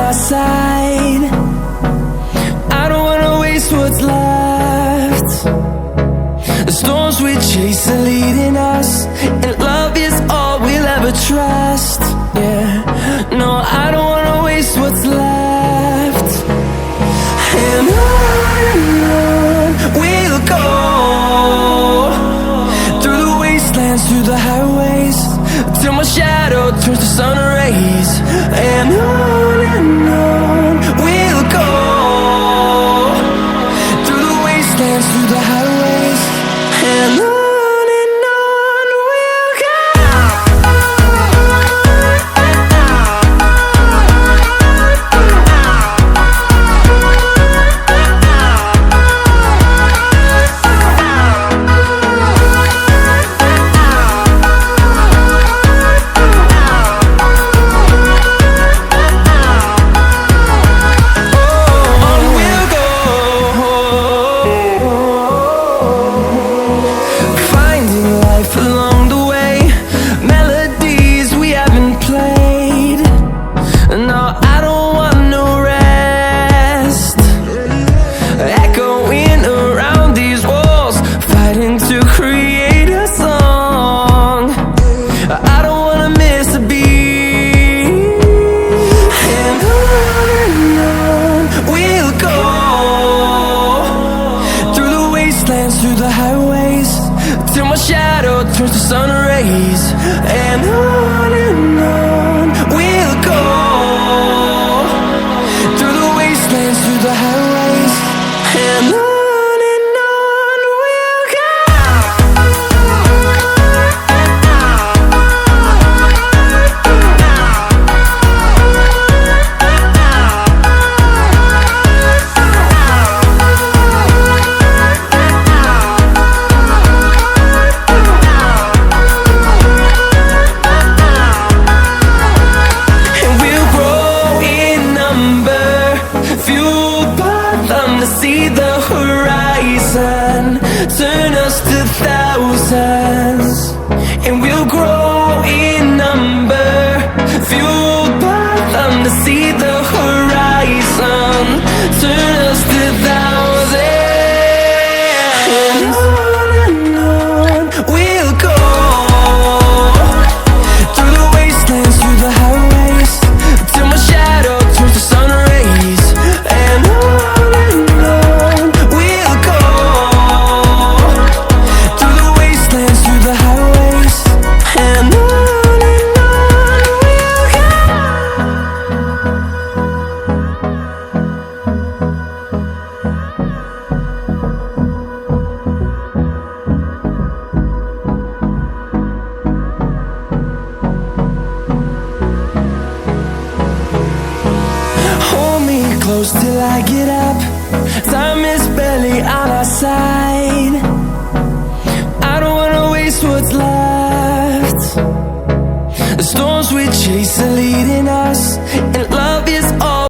our side. I don't wanna waste what's left. The storms we chase are leading us, and love is all we'll ever trust. Yeah, no, I don't wanna waste what's left. And on we'll go, through the wastelands, through the highways, till my shadow turns to sun rays. And on we'll go, through the wastelands, through the highways, and on we'll go. Through the highways, till my shadow turns to sun rays. And on we'll go, through the wastelands, through the highways, and on we'll go. See the horizon, turn us to thousands, and we'll grow in number, fueled by them. To see the horizon, turn us to thousands, and on we'll go, through the wastelands, through the highways, till my shadow turns to sun rays. And close till I get up, time is barely on our side. I don't wanna waste what's left. The storms we chase are leading us, and love